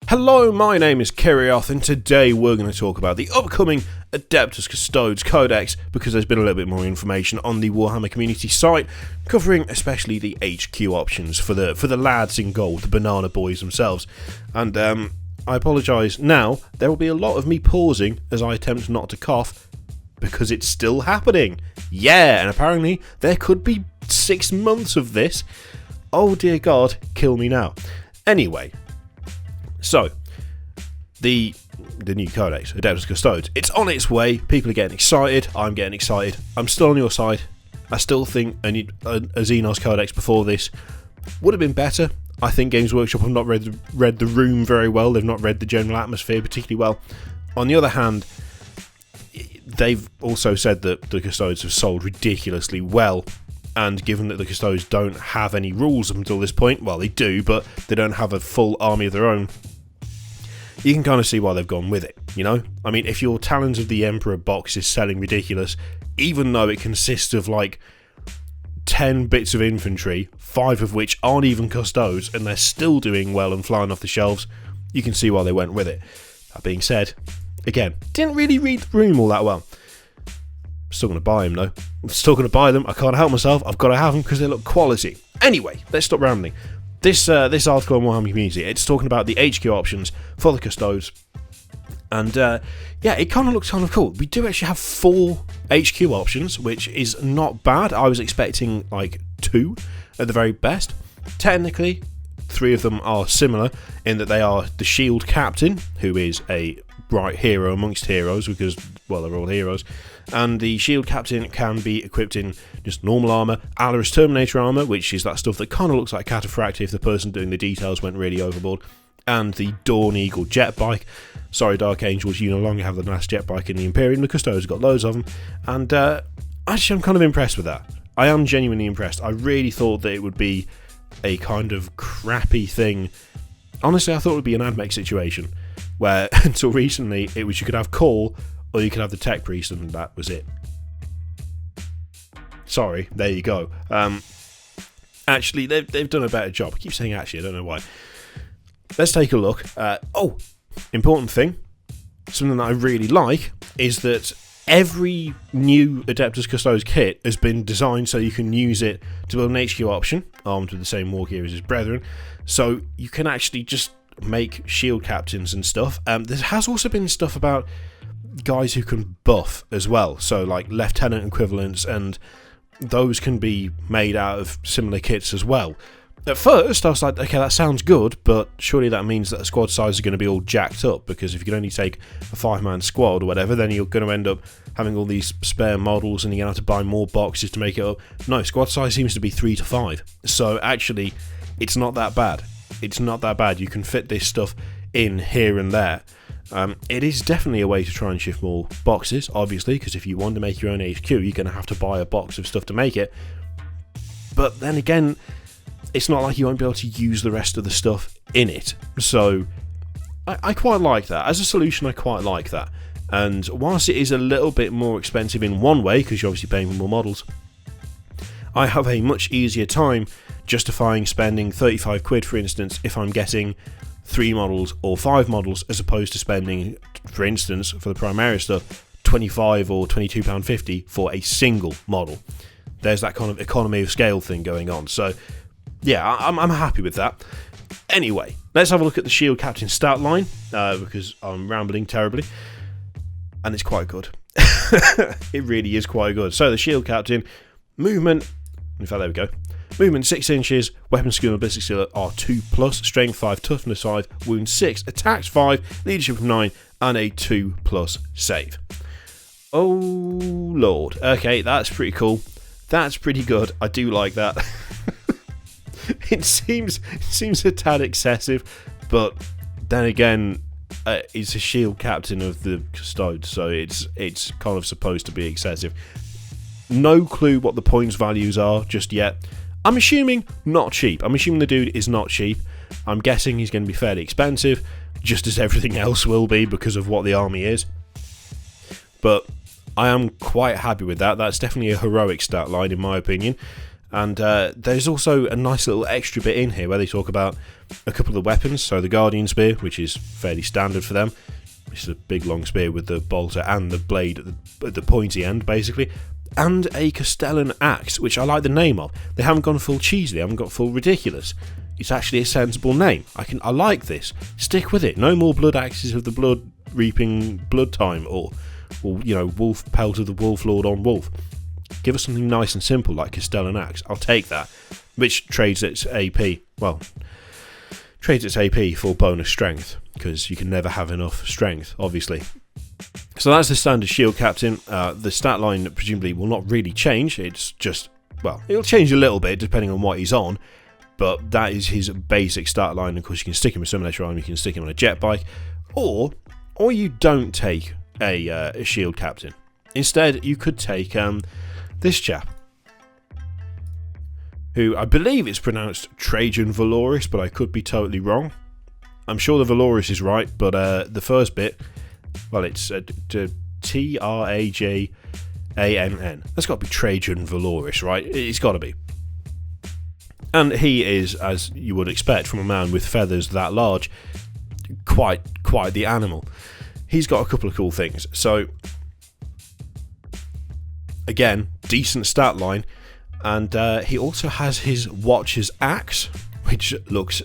Hello, my name is Kirioth, and today we're going to talk about the upcoming Adeptus Custodes Codex, because there's been a little bit more information on the Warhammer community site, covering especially the HQ options for the lads in gold, the banana boys themselves. And I apologise now, there will be a lot of me pausing as I attempt not to cough, because it's still happening. Yeah, and apparently there could be 6 months of this. Oh dear God, kill me now. Anyway. So, the new Codex, Adeptus Custodes, it's on its way. People are getting excited. I'm getting excited. I'm still on your side. I still think a Xenos Codex before this would have been better. I think Games Workshop have not read the room very well. They've not read the general atmosphere particularly well. On the other hand, they've also said that the Custodes have sold ridiculously well. And given that the Custodes don't have any rules up until this point, well, they do, but they don't have a full army of their own, you can kind of see why they've gone with it, you know? I mean, if your Talons of the Emperor box is selling ridiculous, even though it consists of, like, 10 bits of infantry, 5 of which aren't even Custodes, and they're still doing well and flying off the shelves, you can see why they went with it. That being said, again, didn't really read the room all that well. Still going to buy them though. I'm still going to buy them. I can't help myself. I've got to have them because they look quality. Anyway, let's stop rambling. This article on Warhammer Community, it's talking about the HQ options for the Custodes. And yeah, it kind of looks kind of cool. We do actually have 4 HQ options, which is not bad. I was expecting like 2 at the very best. Technically, 3 of them are similar in that they are the Shield Captain, who is a bright hero amongst heroes because, well, they're all heroes. And the Shield Captain can be equipped in just normal armour, Alaris Terminator armour, which is that stuff that kind of looks like Cataphractii if the person doing the details went really overboard, and the Dawn Eagle jet bike. Sorry, Dark Angels, you no longer have the last jet bike in the Imperium. The Custodes got loads of them, and actually I'm kind of impressed with that. I am genuinely impressed. I really thought that it would be a kind of crappy thing. Honestly, I thought it would be an AdMech situation, where until recently it was you could have Call, or you could have the Tech Priest, and that was it. Sorry, there you go. Actually, they've done a better job. I keep saying actually, I don't know why. Let's take a look. Oh, important thing, something that I really like, is that every new Adeptus Custodes kit has been designed so you can use it to build an HQ option, armed with the same war gear as his brethren, so you can actually just make shield captains and stuff. There has also been stuff about guys who can buff as well, so like lieutenant equivalents, and those can be made out of similar kits as well. At first I was like, okay, that sounds good, but surely that means that the squad size is going to be all jacked up, because if you can only take a 5-man squad or whatever, then you're going to end up having all these spare models and you're going to have to buy more boxes to make it up. No, squad size seems to be 3 to 5, so actually it's not that bad. It's not that bad. You can fit this stuff in here and there. It is definitely a way to try and shift more boxes, obviously, because if you want to make your own HQ, you're going to have to buy a box of stuff to make it. But then again, it's not like you won't be able to use the rest of the stuff in it. So I quite like that. As a solution, I quite like that. And whilst it is a little bit more expensive in one way, because you're obviously paying for more models, I have a much easier time justifying spending 35 quid, for instance, if I'm getting 3 models or 5 models, as opposed to spending, for instance, for the Primaris stuff, £25 or £22.50 for a single model. There's that kind of economy of scale thing going on. So yeah, I'm happy with that. Anyway, let's have a look at the Shield Captain stat line, because I'm rambling terribly, and it's quite good. It really is quite good. So the Shield Captain, movement, in fact, there we go. Movement 6 inches, weapon skill and ballistic skill are 2+, strength 5, toughness 5, wound 6, attacks 5, leadership of 9, and a 2+ save. Oh lord. Okay, that's pretty cool. That's pretty good. I do like that. It seems a tad excessive, but then again, it's a shield captain of the Custodes, so it's kind of supposed to be excessive. No clue what the points values are just yet. I'm assuming not cheap. I'm assuming the dude is not cheap. I'm guessing he's going to be fairly expensive, just as everything else will be because of what the army is. But I am quite happy with that. That's definitely a heroic stat line in my opinion. And there's also a nice little extra bit in here where they talk about a couple of the weapons. So the Guardian Spear, which is fairly standard for them. It's a big long spear with the bolter and the blade at the pointy end, basically. And a Castellan Axe, which I like the name of. They haven't gone full cheesy, they haven't got full ridiculous. It's actually a sensible name. I like this. Stick with it. No more blood axes of the blood reaping blood time, or wolf pelt of the wolf lord on wolf. Give us something nice and simple like Castellan Axe. I'll take that. Which trades its AP. Well, trades its AP for bonus strength, because you can never have enough strength, obviously. So that's the standard shield captain. The stat line presumably will not really change. It's just, well, it'll change a little bit depending on what he's on, but that is his basic stat line. Of course, you can stick him with some later on. You can stick him on a jet bike, or you don't take a shield captain. Instead, you could take this chap, who I believe is pronounced Trajan Valoris, but I could be totally wrong. I'm sure the Valoris is right, but the first bit, well, it's Trajann. That's got to be Trajan Valoris, right? It's got to be. And he is, as you would expect from a man with feathers that large, quite the animal. He's got a couple of cool things. So, again, decent stat line. And he also has his Watcher's Axe, which looks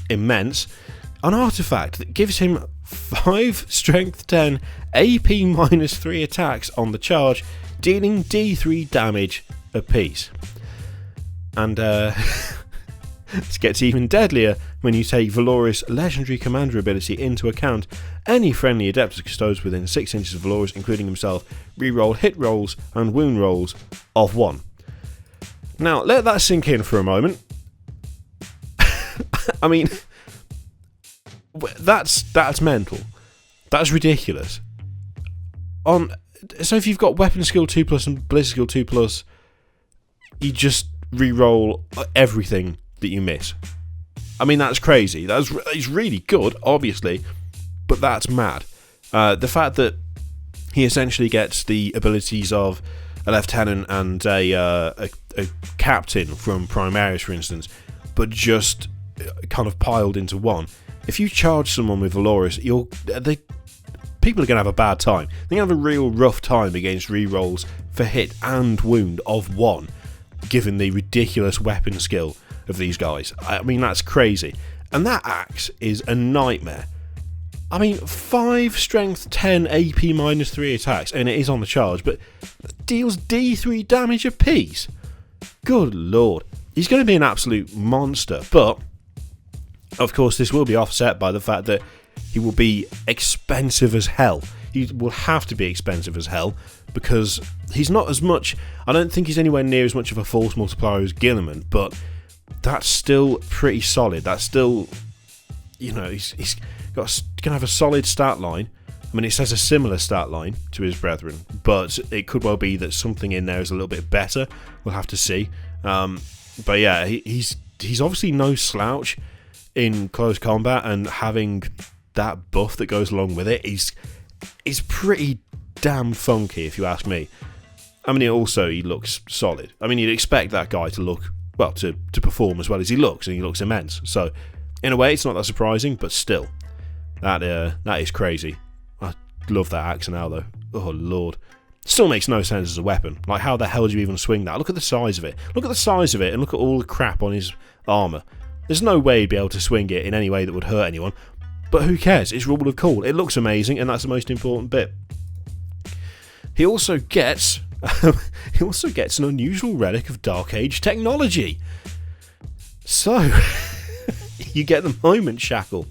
immense. An artifact that gives him 5 strength 10 AP minus 3 attacks on the charge, dealing D3 damage apiece. And this gets even deadlier when you take Valoris' legendary commander ability into account. Any friendly Adeptus Custodes within 6 inches of Valoris, including himself, reroll hit rolls and wound rolls of 1. Now, let that sink in for a moment. I mean, that's mental. That's ridiculous. So if you've got Weapon Skill 2+ and Blizzard Skill 2+, you just reroll everything that you miss. I mean, that's crazy. It's really good, obviously, but that's mad. The fact that he essentially gets the abilities of a lieutenant and a captain from Primaris, for instance, but just kind of piled into one. If you charge someone with Valoris, people are going to have a bad time. They're going to have a real rough time against rerolls for hit and wound of 1, given the ridiculous weapon skill of these guys. I mean, that's crazy. And that axe is a nightmare. I mean, 5 strength 10 AP minus 3 attacks, and it is on the charge, but deals D3 damage apiece. Good lord. He's going to be an absolute monster, but of course this will be offset by the fact that he will be expensive as hell. He will have to be expensive as hell, because he's not as much... I don't think he's anywhere near as much of a force multiplier as Guilliman, but that's still pretty solid. That's still... he's going to have a solid stat line. I mean, it says a similar stat line to his brethren, but it could well be that something in there is a little bit better. We'll have to see. But yeah, he's obviously no slouch in close combat, and having that buff that goes along with it is pretty damn funky, if you ask me. I mean, he looks solid. I mean, you'd expect that guy to look, well, to perform as well as he looks, and he looks immense. So, in a way, it's not that surprising, but still, that is crazy. I love that axe now, though. Oh, Lord. Still makes no sense as a weapon. Like, how the hell do you even swing that? Look at the size of it. Look at the size of it, and look at all the crap on his armour. There's no way he'd be able to swing it in any way that would hurt anyone. But who cares? It's rule of cool. It looks amazing, and that's the most important bit. He also gets an unusual relic of Dark Age technology. So, you get the Moment Shackle.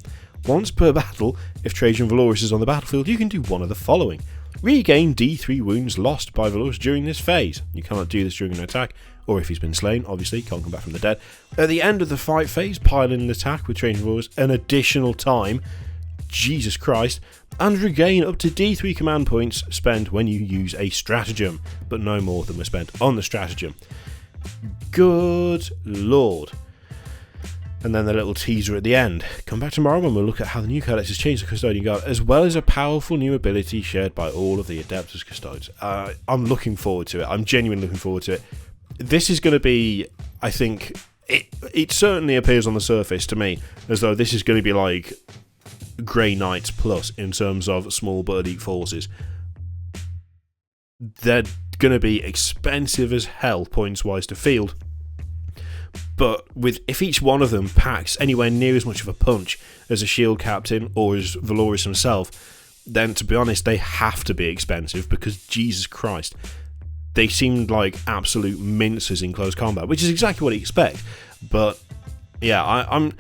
Once per battle, if Trajan Valoris is on the battlefield, you can do one of the following. Regain D3 wounds lost by Valoris during this phase. You cannot do this during an attack, or if he's been slain, obviously, can't come back from the dead. At the end of the fight phase, pile in an attack with Trajan Valoris an additional time. Jesus Christ. And regain up to D3 command points spent when you use a stratagem, but no more than were spent on the stratagem. Good lord. And then the little teaser at the end. Come back tomorrow when we'll look at how the new Codex has changed the Custodian Guard, as well as a powerful new ability shared by all of the Adeptus Custodes. I'm looking forward to it. I'm genuinely looking forward to it. this is going to be, I think, it certainly appears on the surface to me as though this is going to be like Grey Knights Plus in terms of small but elite forces. They're going to be expensive as hell points-wise to field, but if each one of them packs anywhere near as much of a punch as a shield captain or as Valorous himself, then to be honest, they have to be expensive, because Jesus Christ, they seemed like absolute mincers in close combat, which is exactly what you expect. But yeah, I'm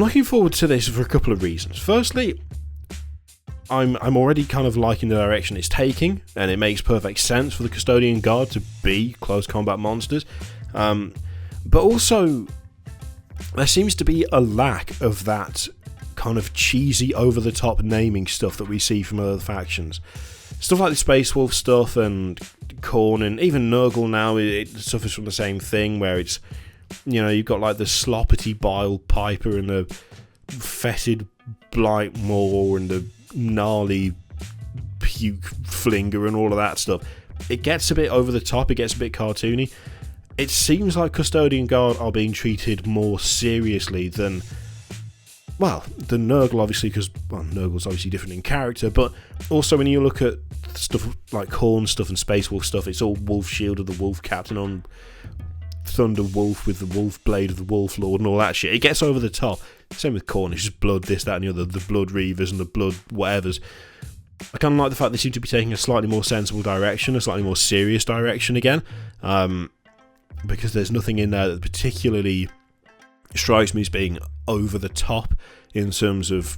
looking forward to this for a couple of reasons. Firstly, I'm already kind of liking the direction it's taking, and it makes perfect sense for the Custodian Guard to be close combat monsters. But also, there seems to be a lack of that kind of cheesy, over-the-top naming stuff that we see from other factions. Stuff like the Space Wolf stuff and Khorne, and even Nurgle now, it suffers from the same thing, where it's, you know, you've got like the Sloppity Bile Piper and the Fetid Blight Maw and the gnarly Puke Flinger and all of that stuff. It gets a bit over the top, it gets a bit cartoony. It seems like Custodian Guard are being treated more seriously than Nurgle, obviously, because Nurgle's obviously different in character, but also when you look at stuff like Khorne stuff and Space Wolf stuff, it's all Wolf Shield of the Wolf Captain on Thunder Wolf with the Wolf Blade of the Wolf Lord and all that shit. It gets over the top. Same with Khorne, it's just blood this, that and the other, the blood reavers and the blood whatevers. I kind of like the fact they seem to be taking a slightly more sensible direction, a slightly more serious direction again, because there's nothing in there that particularly strikes me as being over the top in terms of,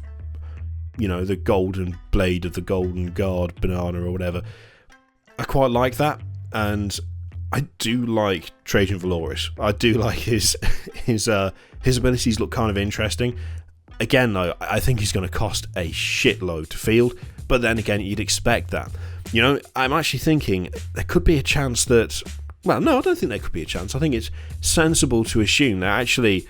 you know, the golden blade of the Golden Guard banana or whatever. I quite like that, and I do like Trajan Valorous. I do like his abilities look kind of interesting. Again, though, I think he's going to cost a shitload to field, but then again, you'd expect that. You know, I'm actually thinking there could be a chance that... Well, no, I don't think there could be a chance. I think it's sensible to assume that actually,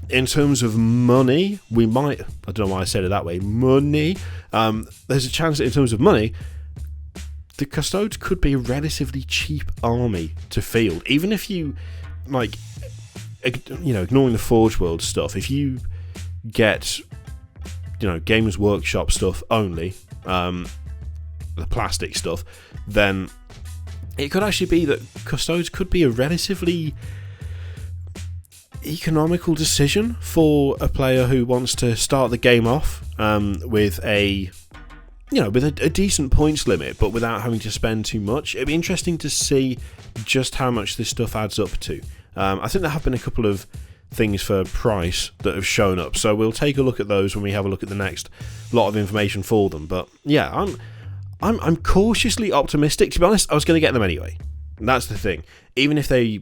in terms of money, we might... I don't know why I said it that way. Money. There's a chance that in terms of money, the Custodes could be a relatively cheap army to field. Even if you, like, you know, ignoring the Forge World stuff, if you get, you know, Games Workshop stuff only, the plastic stuff, then it could actually be that Custodes could be a relatively economical decision for a player who wants to start the game off with a decent points limit, but without having to spend too much. It'd be interesting to see just how much this stuff adds up to. I think there have been a couple of things for price that have shown up, so we'll take a look at those when we have a look at the next lot of information for them. But yeah, I'm cautiously optimistic. To be honest, I was going to get them anyway. And that's the thing. Even if I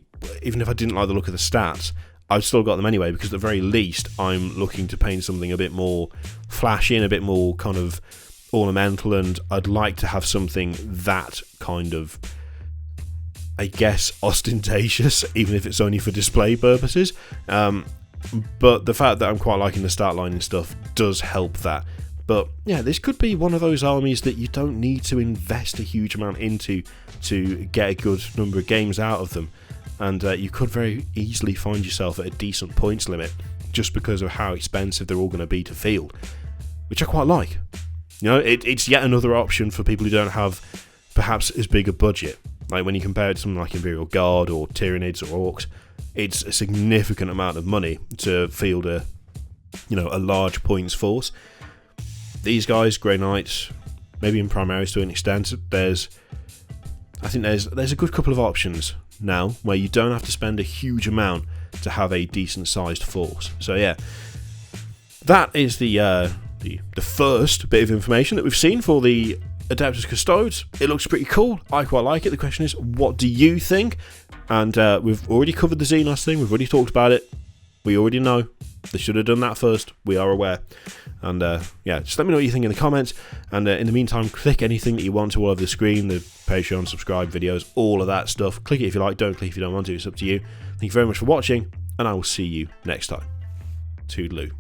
didn't like the look of the stats, I've still got them anyway, because at the very least, I'm looking to paint something a bit more flashy and a bit more kind of ornamental, and I'd like to have something that kind of, I guess, ostentatious, even if it's only for display purposes. But the fact that I'm quite liking the start line and stuff does help that. But yeah, this could be one of those armies that you don't need to invest a huge amount into to get a good number of games out of them. And you could very easily find yourself at a decent points limit just because of how expensive they're all going to be to field, which I quite like. You know, it's yet another option for people who don't have perhaps as big a budget. Like when you compare it to something like Imperial Guard or Tyranids or Orcs, it's a significant amount of money to field a large points force. These guys, Grey Knights, maybe in Primaris to an extent, there's a good couple of options now where you don't have to spend a huge amount to have a decent sized force. So yeah, that is the first bit of information that we've seen for the Adeptus Custodes. It looks pretty cool. I quite like it. The question is, what do you think? And we've already covered the Xenos thing. We've already talked about it. We already know. They should have done that first. We are aware. And yeah, just let me know what you think in the comments. And in the meantime, click anything that you want to all over the screen. The Patreon, subscribe videos, all of that stuff. Click it if you like. Don't click if you don't want to. It's up to you. Thank you very much for watching. And I will see you next time. Toodaloo.